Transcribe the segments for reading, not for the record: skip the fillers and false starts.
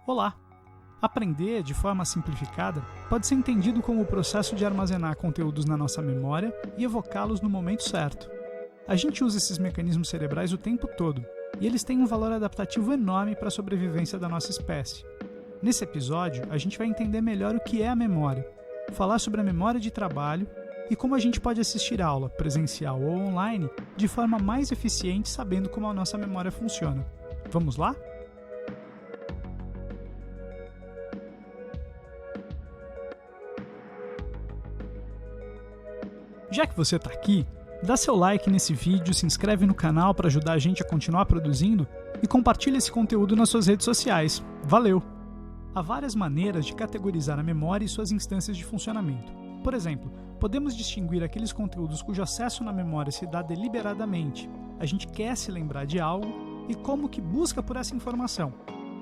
Olá! Aprender, de forma simplificada, pode ser entendido como o processo de armazenar conteúdos na nossa memória e evocá-los no momento certo. A gente usa esses mecanismos cerebrais o tempo todo, e eles têm um valor adaptativo enorme para a sobrevivência da nossa espécie. Nesse episódio, a gente vai entender melhor o que é a memória, falar sobre a memória de trabalho e como a gente pode assistir a aula, presencial ou online, de forma mais eficiente sabendo como a nossa memória funciona. Vamos lá? Já que você está aqui, dá seu like nesse vídeo, se inscreve no canal para ajudar a gente a continuar produzindo e compartilha esse conteúdo nas suas redes sociais. Valeu! Há várias maneiras de categorizar a memória e suas instâncias de funcionamento. Por exemplo, podemos distinguir aqueles conteúdos cujo acesso na memória se dá deliberadamente. A gente quer se lembrar de algo e como que busca por essa informação.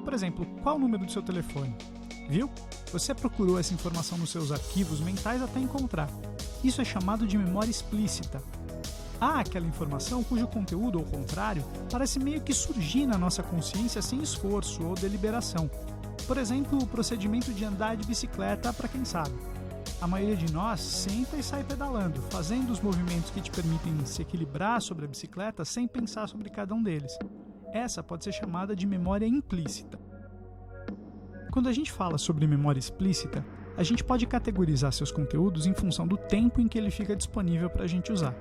Por exemplo, qual o número do seu telefone? Viu? Você procurou essa informação nos seus arquivos mentais até encontrar. Isso é chamado de memória explícita. Há aquela informação cujo conteúdo, ao contrário, parece meio que surgir na nossa consciência sem esforço ou deliberação. Por exemplo, o procedimento de andar de bicicleta para quem sabe. A maioria de nós senta e sai pedalando, fazendo os movimentos que te permitem se equilibrar sobre a bicicleta sem pensar sobre cada um deles. Essa pode ser chamada de memória implícita. Quando a gente fala sobre memória explícita, a gente pode categorizar seus conteúdos em função do tempo em que ele fica disponível para a gente usar.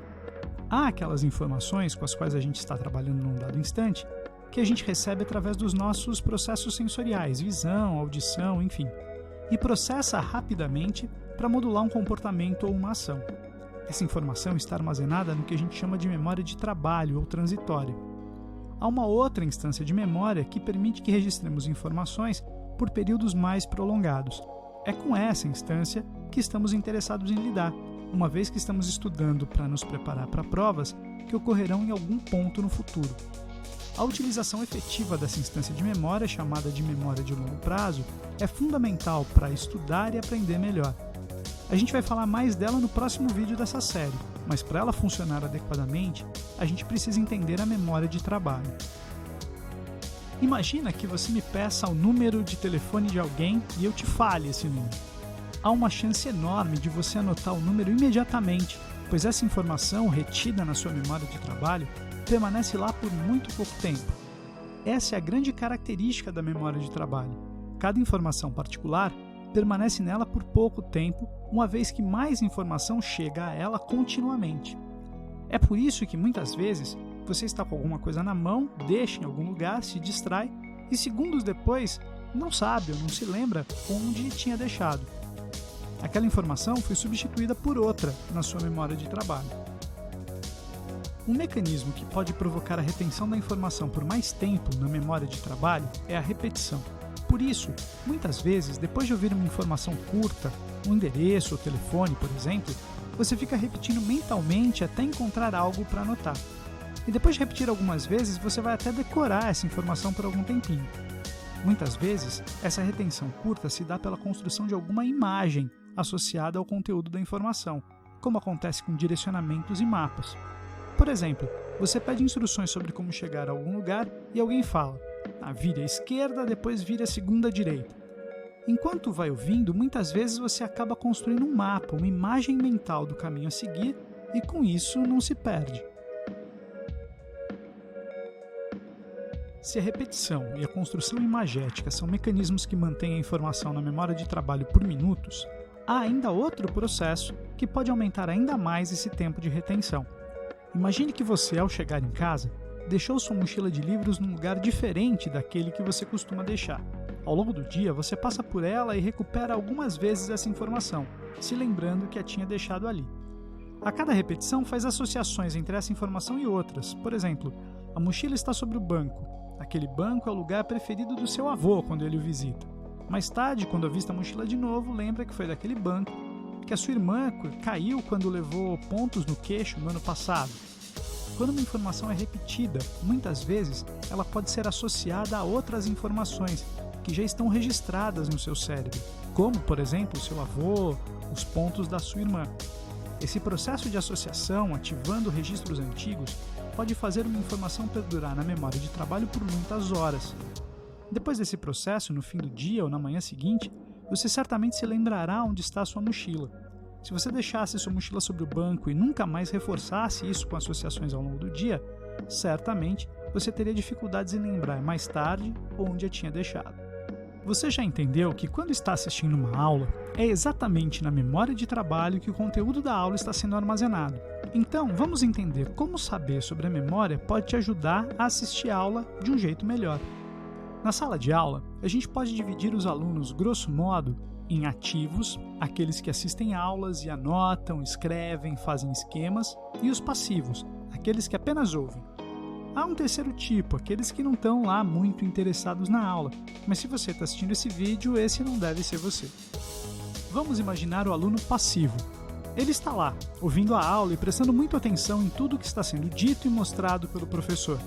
Há aquelas informações com as quais a gente está trabalhando num dado instante que a gente recebe através dos nossos processos sensoriais, visão, audição, enfim, e processa rapidamente para modular um comportamento ou uma ação. Essa informação está armazenada no que a gente chama de memória de trabalho ou transitória. Há uma outra instância de memória que permite que registremos informações por períodos mais prolongados. É com essa instância que estamos interessados em lidar, uma vez que estamos estudando para nos preparar para provas que ocorrerão em algum ponto no futuro. A utilização efetiva dessa instância de memória, chamada de memória de longo prazo, é fundamental para estudar e aprender melhor. A gente vai falar mais dela no próximo vídeo dessa série, mas para ela funcionar adequadamente, a gente precisa entender a memória de trabalho. Imagina que você me peça o número de telefone de alguém e eu te fale esse número. Há uma chance enorme de você anotar o número imediatamente, pois essa informação retida na sua memória de trabalho permanece lá por muito pouco tempo. Essa é a grande característica da memória de trabalho. Cada informação particular permanece nela por pouco tempo, uma vez que mais informação chega a ela continuamente. É por isso que muitas vezes você está com alguma coisa na mão, deixa em algum lugar, se distrai e segundos depois não sabe ou não se lembra onde tinha deixado. Aquela informação foi substituída por outra na sua memória de trabalho. Um mecanismo que pode provocar a retenção da informação por mais tempo na memória de trabalho é a repetição. Por isso, muitas vezes, depois de ouvir uma informação curta, um endereço ou telefone, por exemplo, você fica repetindo mentalmente até encontrar algo para anotar. E depois de repetir algumas vezes, você vai até decorar essa informação por algum tempinho. Muitas vezes, essa retenção curta se dá pela construção de alguma imagem associada ao conteúdo da informação, como acontece com direcionamentos e mapas. Por exemplo, você pede instruções sobre como chegar a algum lugar e alguém fala: vire à esquerda, depois vire à segunda direita. Enquanto vai ouvindo, muitas vezes você acaba construindo um mapa, uma imagem mental do caminho a seguir e com isso não se perde. Se a repetição e a construção imagética são mecanismos que mantêm a informação na memória de trabalho por minutos, há ainda outro processo que pode aumentar ainda mais esse tempo de retenção. Imagine que você, ao chegar em casa, deixou sua mochila de livros num lugar diferente daquele que você costuma deixar. Ao longo do dia, você passa por ela e recupera algumas vezes essa informação, se lembrando que a tinha deixado ali. A cada repetição faz associações entre essa informação e outras. Por exemplo, a mochila está sobre o banco. Aquele banco é o lugar preferido do seu avô quando ele o visita. Mais tarde, quando avista a mochila de novo, lembra que foi daquele banco que a sua irmã caiu quando levou pontos no queixo no ano passado. Quando uma informação é repetida, muitas vezes ela pode ser associada a outras informações que já estão registradas no seu cérebro, como, por exemplo, o seu avô, os pontos da sua irmã. Esse processo de associação, ativando registros antigos, pode fazer uma informação perdurar na memória de trabalho por muitas horas. Depois desse processo, no fim do dia ou na manhã seguinte, você certamente se lembrará onde está a sua mochila. Se você deixasse sua mochila sobre o banco e nunca mais reforçasse isso com associações ao longo do dia, certamente você teria dificuldades em lembrar mais tarde onde a tinha deixado. Você já entendeu que quando está assistindo uma aula, é exatamente na memória de trabalho que o conteúdo da aula está sendo armazenado. Então, vamos entender como saber sobre a memória pode te ajudar a assistir a aula de um jeito melhor. Na sala de aula, a gente pode dividir os alunos, grosso modo, em ativos, aqueles que assistem aulas e anotam, escrevem, fazem esquemas, e os passivos, aqueles que apenas ouvem. Há um terceiro tipo, aqueles que não estão lá muito interessados na aula, mas se você está assistindo esse vídeo, esse não deve ser você. Vamos imaginar o aluno passivo. Ele está lá, ouvindo a aula e prestando muita atenção em tudo que está sendo dito e mostrado pelo professor.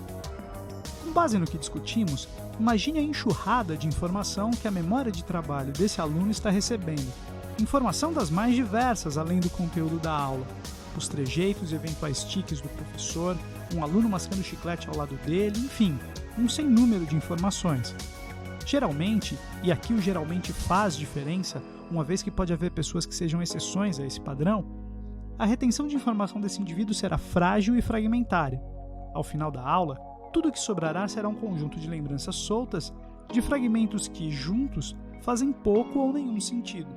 Com base no que discutimos, imagine a enxurrada de informação que a memória de trabalho desse aluno está recebendo. Informação das mais diversas além do conteúdo da aula. Os trejeitos e eventuais tiques do professor, um aluno mascando chiclete ao lado dele, enfim, um sem número de informações. Geralmente, e aqui o geralmente faz diferença, uma vez que pode haver pessoas que sejam exceções a esse padrão, a retenção de informação desse indivíduo será frágil e fragmentária. Ao final da aula, tudo que sobrará será um conjunto de lembranças soltas de fragmentos que, juntos, fazem pouco ou nenhum sentido.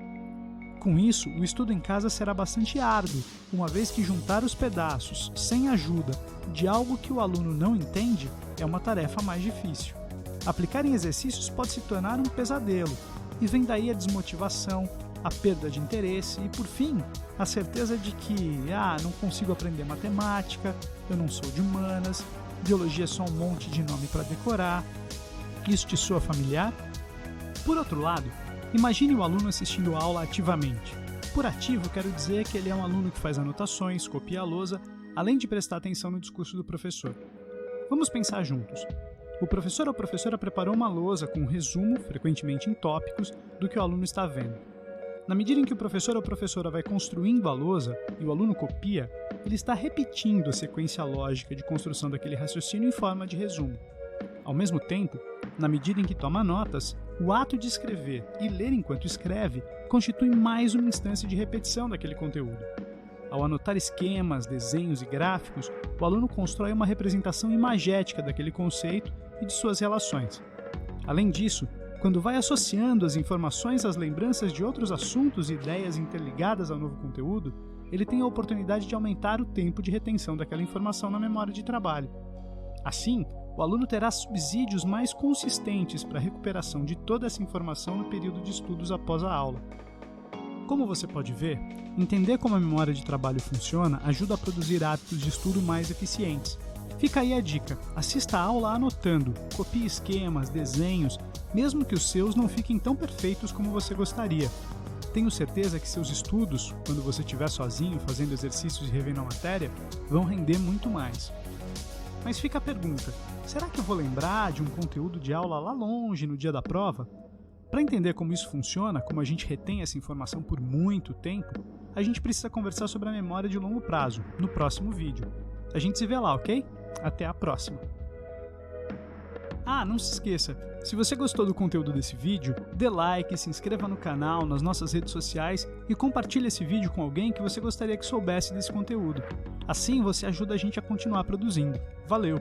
Com isso, o estudo em casa será bastante árduo, uma vez que juntar os pedaços, sem ajuda, de algo que o aluno não entende, é uma tarefa mais difícil. Aplicar em exercícios pode se tornar um pesadelo, e vem daí a desmotivação, a perda de interesse e, por fim, a certeza de que, não consigo aprender matemática, eu não sou de humanas, biologia é só um monte de nome para decorar. Isso te soa familiar? Por outro lado, imagine o aluno assistindo a aula ativamente. Por ativo, quero dizer que ele é um aluno que faz anotações, copia a lousa, além de prestar atenção no discurso do professor. Vamos pensar juntos. O professor ou professora preparou uma lousa com um resumo, frequentemente em tópicos, do que o aluno está vendo. Na medida em que o professor ou professora vai construindo a lousa e o aluno copia, ele está repetindo a sequência lógica de construção daquele raciocínio em forma de resumo. Ao mesmo tempo, na medida em que toma notas, o ato de escrever e ler enquanto escreve constitui mais uma instância de repetição daquele conteúdo. Ao anotar esquemas, desenhos e gráficos, o aluno constrói uma representação imagética daquele conceito e de suas relações. Além disso, quando vai associando as informações às lembranças de outros assuntos e ideias interligadas ao novo conteúdo, ele tem a oportunidade de aumentar o tempo de retenção daquela informação na memória de trabalho. Assim, o aluno terá subsídios mais consistentes para a recuperação de toda essa informação no período de estudos após a aula. Como você pode ver, entender como a memória de trabalho funciona ajuda a produzir hábitos de estudo mais eficientes. Fica aí a dica, assista a aula anotando, copie esquemas, desenhos, mesmo que os seus não fiquem tão perfeitos como você gostaria. Tenho certeza que seus estudos, quando você estiver sozinho fazendo exercícios e revendo a matéria, vão render muito mais. Mas fica a pergunta, será que eu vou lembrar de um conteúdo de aula lá longe no dia da prova? Para entender como isso funciona, como a gente retém essa informação por muito tempo, a gente precisa conversar sobre a memória de longo prazo, no próximo vídeo. A gente se vê lá, ok? Até a próxima! Não se esqueça, se você gostou do conteúdo desse vídeo, dê like, se inscreva no canal, nas nossas redes sociais e compartilhe esse vídeo com alguém que você gostaria que soubesse desse conteúdo. Assim você ajuda a gente a continuar produzindo. Valeu!